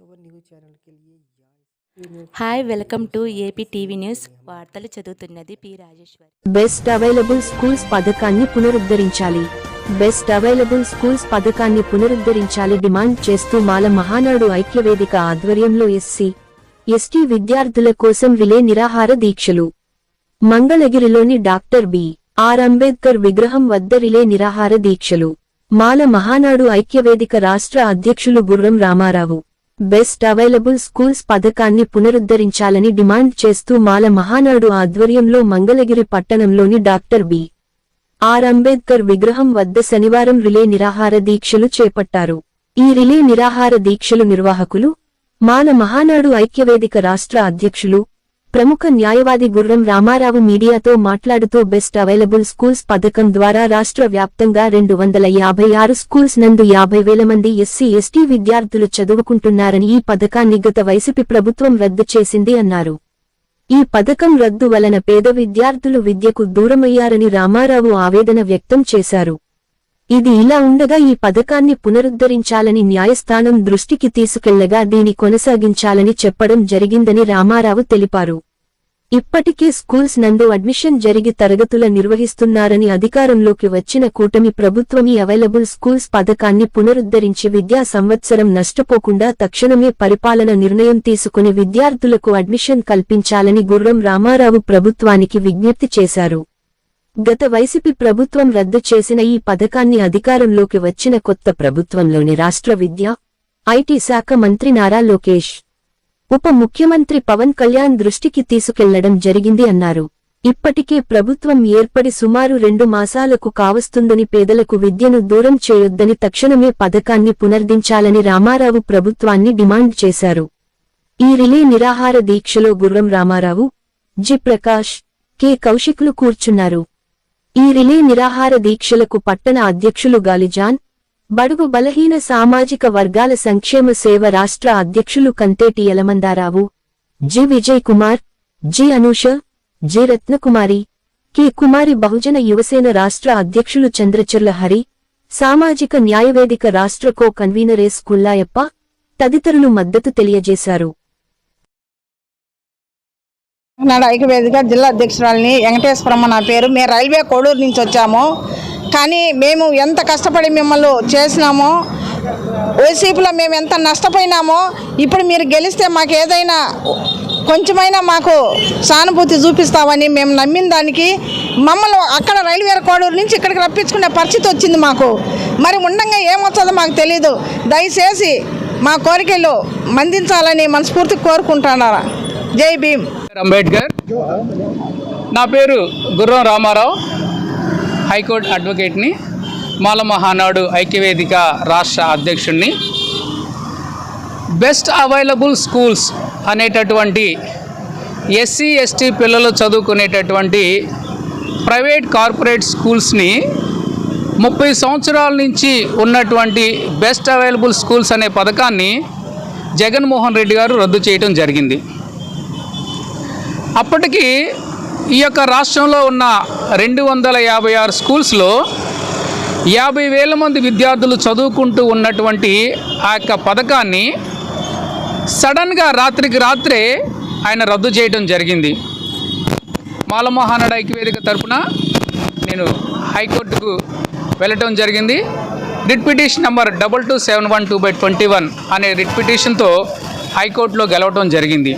Over news channel के लिए hi welcome to AP TV news. వార్తలు చదువుతున్నది P Rajeshwari. Best available schools పథకాన్ని పునరుద్ధరించాలి. బెస్ట్ అవైలబుల్ స్కూల్స్ పథకాన్ని పునరుద్ధరించాలి డిమాండ్ చేస్తూ మాల మహానాడు ఐక్యవేదిక ఆధ్వర్యంలో ఎస్సీ, ఎస్టీ విద్యార్థుల కోసం రిలే నిరాహార దీక్షలు. మంగళగిరిలోని డాక్టర్ బి.ఆర్. అంబేద్కర్ విగ్రహం వద్ద రిలే నిరాహార దీక్షలు. మాల మహానాడు ఐక్యవేదిక రాష్ట్ర అధ్యక్షులు గుర్రం రామారావు బెస్ట్ అవైలబుల్ స్కూల్స్ పథకాన్ని పునరుద్ధరించాలని డిమాండ్ చేస్తూ మాల మహానాడు ఆధ్వర్యంలో మంగళగిరి పట్టణంలోని డాక్టర్ బి.ఆర్. అంబేద్కర్ విగ్రహం వద్ద శనివారం రిలే నిరాహార దీక్షలు చేపట్టారు. ఈ రిలే నిరాహార దీక్షలు నిర్వాహకులు, మాల మహానాడు ఐక్యవేదిక రాష్ట్ర అధ్యక్షులు, ప్రముఖ న్యాయవాది గుర్రం రామారావు మీడియాతో మాట్లాడుతూ బెస్ట్ అవైలబుల్ స్కూల్స్ పథకం ద్వారా రాష్ట్ర వ్యాప్తంగా 256 స్కూల్స్ నందు 50,000 మంది ఎస్సీ, ఎస్టీ విద్యార్థులు చదువుకుంటున్నారని ఈ పథకాన్ని గత వైసీపీ ప్రభుత్వం రద్దు చేసింది అన్నారు. ఈ పథకం రద్దు వలన పేద విద్యార్థులు విద్యకు దూరమయ్యారని రామారావు ఆవేదన వ్యక్తం చేశారు. ఇది ఇలా ఉండగా ఈ పథకాన్ని పునరుద్ధరించాలని న్యాయస్థానం దృష్టికి తీసుకెళ్లగా దీని కొనసాగించాలని చెప్పడం జరిగిందని రామారావు తెలిపారు. ఇప్పటికే స్కూల్స్ నందు అడ్మిషన్ జరిగి తరగతుల నిర్వహిస్తున్నారని అధికారంలోకి వచ్చిన కూటమి ప్రభుత్వం ఈ అవైలబుల్ స్కూల్స్ పథకాన్ని పునరుద్ధరించి విద్యా సంవత్సరం నష్టపోకుండా తక్షణమే పరిపాలన నిర్ణయం తీసుకుని విద్యార్థులకు అడ్మిషన్ కల్పించాలని గుర్రం రామారావు ప్రభుత్వానికి విజ్ఞప్తి చేశారు. గత వైసీపీ ప్రభుత్వం రద్దు చేసిన ఈ పథకాన్ని అధికారంలోకి వచ్చిన కొత్త ప్రభుత్వంలోని రాష్ట్ర విద్యా, ఐటీ శాఖ మంత్రి నారా లోకేష్, ఉప ముఖ్యమంత్రి పవన్ కళ్యాణ్ దృష్టికి తీసుకెళ్లడం జరిగింది అన్నారు. ఇప్పటికే ప్రభుత్వం ఏర్పడి సుమారు 2 మాసాలకు కావస్తుందని పేదలకు విద్యను దూరం చేయొద్దని తక్షణమే పథకాన్ని పునర్దించాలని రామారావు ప్రభుత్వాన్ని డిమాండ్ చేశారు. ఈ రిలే నిరాహార దీక్షలో గుర్రం రామారావు, జి. ప్రకాష్, కె. కౌశిక్లు కూర్చున్నారు. ఈ రిలే నిరాహార దీక్షలకు పట్టణ అధ్యక్షులు గాలిజాన్, బడుగు బలహీన సామాజిక వర్గాల సంక్షేమ సేవ రాష్ట్ర అధ్యక్షులు Kanteti Yalamandarao, G. Vijay Kumar, G. Anusha, G. Ratnakumari, K. Kumari, Bahujana Yuvasena రాష్ట్ర అధ్యక్షులు చంద్రచర్ల హరి, సామాజిక న్యాయవేదిక రాష్ట్ర కో కన్వీనర్ ఎస్. కుల్లాయప్ప తదితరులు మద్దతు తెలియజేశారు. నాడు ఐక్యవేదిక జిల్లా అధ్యక్షురాలిని వెంకటేశ్వరమ్మ నా పేరు. మేము రైల్వే కోడూరు నుంచి వచ్చాము. కానీ మేము ఎంత కష్టపడి మిమ్మల్ని చేసినామో, వైసీపీలో మేము ఎంత నష్టపోయినామో, ఇప్పుడు మీరు గెలిస్తే మాకు ఏదైనా కొంచెమైనా మాకు సానుభూతి చూపిస్తామని మేము నమ్మిన దానికి మమ్మల్ని అక్కడ రైల్వే కోడూరు నుంచి ఇక్కడికి రప్పించుకునే పరిస్థితి వచ్చింది మాకు. మరి ఉండంగా ఏమొస్తుందో మాకు తెలీదు. దయచేసి మా కోరికలు మందించాలని మనస్ఫూర్తిగా కోరుకుంటున్నారా. జై భీమ్. అంబేద్కర్. నా పేరు గుర్రం రామారావు, హైకోర్టు అడ్వకేట్ని, మాల మహానాడు ఐక్యవేదిక రాష్ట్ర అధ్యక్షుడిని. బెస్ట్ అవైలబుల్ స్కూల్స్ అనేటటువంటి ఎస్సీ, ఎస్టీ పిల్లలు చదువుకునేటటువంటి ప్రైవేట్ కార్పొరేట్ స్కూల్స్ని 30 సంవత్సరాల నుంచి ఉన్నటువంటి బెస్ట్ అవైలబుల్ స్కూల్స్ అనే పథకాన్ని జగన్మోహన్ రెడ్డి గారు రద్దు చేయడం జరిగింది. అప్పటికి ఈ యొక్క రాష్ట్రంలో ఉన్న 256 స్కూల్స్లో 50,000 మంది విద్యార్థులు చదువుకుంటూ ఉన్నటువంటి ఆ యొక్క పథకాన్ని సడన్గా రాత్రికి రాత్రే ఆయన రద్దు చేయడం జరిగింది. మాల మహానాడు ఐక్యవేదిక తరపున నేను హైకోర్టుకు వెళ్ళటం జరిగింది. రిట్ పిటిషన్ నంబర్ 2271/21 అనే రిట్ పిటిషన్తో హైకోర్టులో గెలవటం జరిగింది.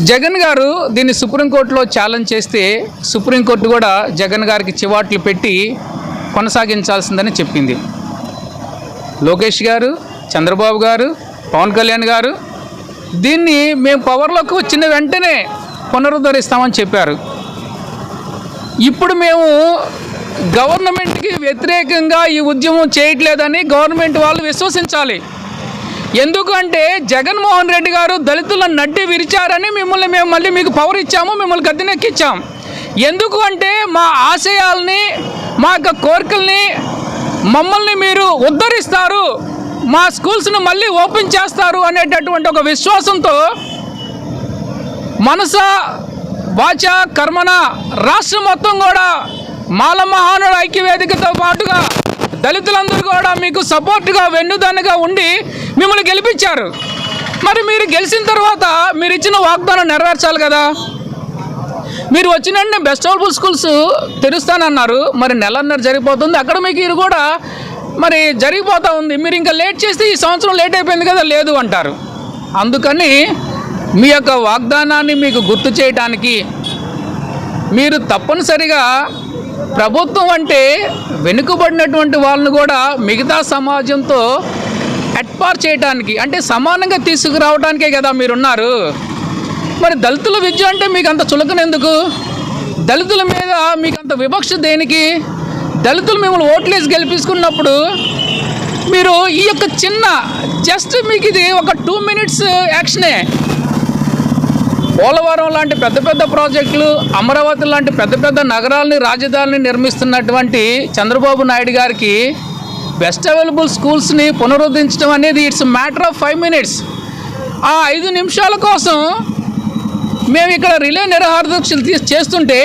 జగన్ గారు దీన్ని సుప్రీంకోర్టులో ఛాలెంజ్ చేస్తే సుప్రీంకోర్టు కూడా జగన్ గారికి చివాట్లు పెట్టి కొనసాగించాల్సిందని చెప్పింది. లోకేష్ గారు, చంద్రబాబు గారు, పవన్ కళ్యాణ్ గారు దీన్ని మేము పవర్లోకి వచ్చిన వెంటనే పునరుద్ధరిస్తామని చెప్పారు. ఇప్పుడు మేము గవర్నమెంట్కి వ్యతిరేకంగా ఈ ఉద్యమం చేయట్లేదని గవర్నమెంట్ వాళ్ళు విశ్వసించాలి. ఎందుకంటే జగన్మోహన్ రెడ్డి గారు దళితులను నడ్డి విరిచారని మేము మళ్ళీ మీకు పవర్ ఇచ్చాము, మిమ్మల్ని గద్దెనెక్కించాం. ఎందుకు అంటే మా ఆశయాల్ని, మా యొక్క కోరికల్ని మమ్మల్ని మీరు ఉద్ధరిస్తారు, మా స్కూల్స్ను మళ్ళీ ఓపెన్ చేస్తారు అనేటటువంటి ఒక విశ్వాసంతో మనస వాచ కర్మన రాష్ట్రం మొత్తం కూడా మాల మహానాడు ఐక్యవేదికతో పాటుగా దళితులందరూ కూడా మీకు సపోర్ట్గా వెన్నుదన్నుగా ఉండి మిమ్మల్ని గెలిపించారు. మరి మీరు గెలిచిన తర్వాత మీరు ఇచ్చిన వాగ్దానం నెరవేర్చాలి కదా. మీరు వచ్చిన వెంటనే బెస్ట్ అవైలబుల్ స్కూల్స్ తెరుస్తానన్నారు. మరి నెలన్నర జరిగిపోతుంది, అకాడమిక్ ఇయర్ కూడా మరి జరిగిపోతూ ఉంది. మీరు ఇంకా లేట్ చేస్తే ఈ సంవత్సరం లేట్ అయిపోయింది కదా, లేదు అంటారు. అందుకని మీ యొక్క వాగ్దానాన్ని మీకు గుర్తు చేయడానికి మీరు తప్పనిసరిగా ప్రభుత్వం అంటే వెనుకబడినటువంటి వాళ్ళని కూడా మిగతా సమాజంతో అట్పార్ చేయడానికి, అంటే సమానంగా తీసుకురావడానికే కదా మీరున్నారు. మరి దళితుల విద్య అంటే మీకు అంత చులకనెందుకు? దళితుల మీద మీకు అంత వివక్ష దేనికి? దళితులు మిమ్మల్ని ఓట్లేసి గెలిపించుకున్నప్పుడు మీరు ఈ యొక్క చిన్న జస్ట్ మీకు ఇది ఒక 2 minutes యాక్షనే. పోలవరం లాంటి పెద్ద పెద్ద ప్రాజెక్టులు, అమరావతి లాంటి పెద్ద పెద్ద నగరాలని, రాజధానిని నిర్మిస్తున్నటువంటి చంద్రబాబు నాయుడు గారికి బెస్ట్ అవైలబుల్ స్కూల్స్ని పునరుద్ధరించడం అనేది ఇట్స్ మ్యాటర్ ఆఫ్ 5 minutes. ఆ 5 నిమిషాల కోసం మేము ఇక్కడ రిలే నిరాహారదీక్షలు చేస్తుంటే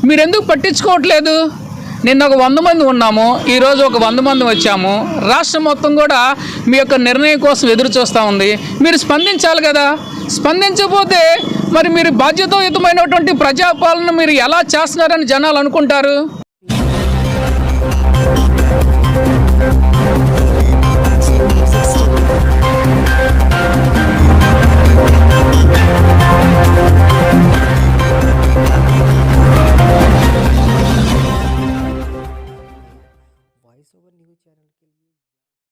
మీరు ఎందుకు పట్టించుకోవట్లేదు? నిన్న ఒక 100 మంది ఉన్నాము, ఈరోజు ఒక 100 మంది వచ్చాము. రాష్ట్రం మొత్తం కూడా మీ యొక్క నిర్ణయం కోసం ఎదురు చూస్తూ ఉంది. మీరు స్పందించాలి కదా. స్పందించకపోతే మరి మీరు బాధ్యతాయుతమైనటువంటి ప్రజాపాలన మీరు ఎలా చేస్తున్నారని జనాలు అనుకుంటారు?